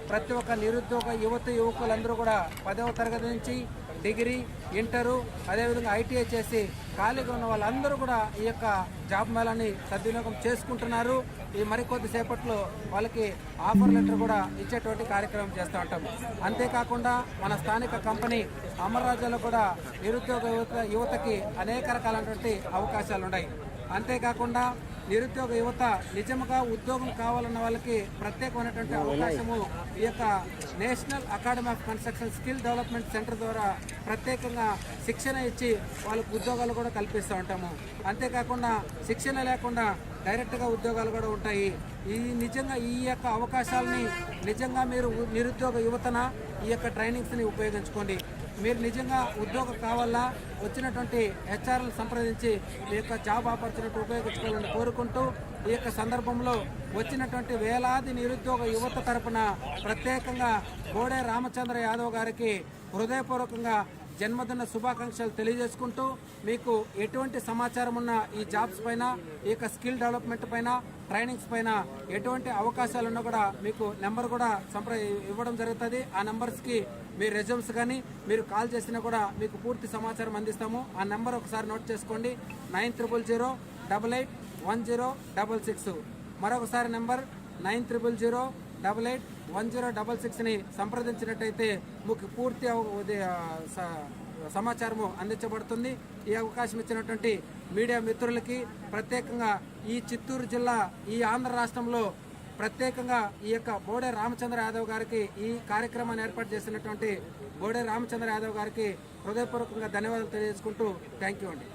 ప్రతి ఒక్క నిరుద్యోగ యువకులందరూ కూడా 10వ తరగతి నుంచి డిగ్రీ, ఇంటరు, అదేవిధంగా ఐటీఐ చేసి ఖాళీగా ఉన్న వాళ్ళందరూ కూడా ఈ యొక్క జాబ్ మేళాని సద్వినియోగం చేసుకుంటున్నారు. ఈ మరికొద్ది సేపట్లో వాళ్ళకి ఆఫర్ లెటర్ కూడా ఇచ్చేటువంటి కార్యక్రమం చేస్తూ ఉంటాము. అంతేకాకుండా మన స్థానిక కంపెనీ అమర్రాజాలో కూడా నిరుద్యోగ యువతకి అనేక రకాలైనటువంటి అవకాశాలు ఉన్నాయి. అంతేకాకుండా నిరుద్యోగ యువత నిజంగా ఉద్యోగం కావాలన్న వాళ్ళకి ప్రత్యేకమైనటువంటి అవకాశము ఈ యొక్క national academy of construction skill development centre ద్వారా ప్రత్యేకంగా శిక్షణ ఇచ్చి వాళ్ళకు ఉద్యోగాలు కూడా కల్పిస్తూ ఉంటాము. అంతేకాకుండా శిక్షణ లేకుండా డైరెక్ట్గా ఉద్యోగాలు కూడా ఉంటాయి. నిజంగా ఈ యొక్క అవకాశాలని నిజంగా మీరు నిరుద్యోగ యువతన ఈ యొక్క ట్రైనింగ్స్ని ఉపయోగించుకోండి. మీరు నిజంగా ఉద్యోగం కావాలా వచ్చినటువంటి హెచ్ఆర్లను సంప్రదించి మీ యొక్క జాబ్ ఆపర్చునిటీ ఉపయోగించుకోవాలని కోరుకుంటూ ఈ యొక్క సందర్భంలో వచ్చినటువంటి వేలాది నిరుద్యోగ యువత తరపున ప్రత్యేకంగా బోడే రామచంద్ర యాదవ్ గారికి హృదయపూర్వకంగా జన్మదిన శుభాకాంక్షలు తెలియజేసుకుంటూ మీకు ఎటువంటి సమాచారం ఉన్న ఈ జాబ్స్ పైన ఈ యొక్క స్కిల్ డెవలప్మెంట్ పైన ట్రైనింగ్స్ పైన ఎటువంటి అవకాశాలు ఉన్నా కూడా మీకు నెంబర్ కూడా ఇవ్వడం జరుగుతుంది. ఆ నెంబర్స్కి మీ రెజ్యూమ్స్ కానీ మీరు కాల్ చేసినా కూడా మీకు పూర్తి సమాచారం అందిస్తాము. ఆ నెంబర్ ఒకసారి నోట్ చేసుకోండి, 9000881066. మరొకసారి నెంబర్ 9000881066ని సంప్రదించినట్టయితే మీకు పూర్తి సమాచారము అందించబడుతుంది. ఈ అవకాశం ఇచ్చినటువంటి మీడియా మిత్రులకి ప్రత్యేకంగా ఈ చిత్తూరు జిల్లా ఈ ఆంధ్ర రాష్ట్రంలో ప్రత్యేకంగా ఈ యొక్క బోడే రామచంద్ర యాదవ్ గారికి ఈ కార్యక్రమాన్ని ఏర్పాటు చేసినటువంటి బోడే రామచంద్ర యాదవ్ గారికి హృదయపూర్వకంగా ధన్యవాదాలు తెలియజేసుకుంటూ థ్యాంక్ యూ అండి.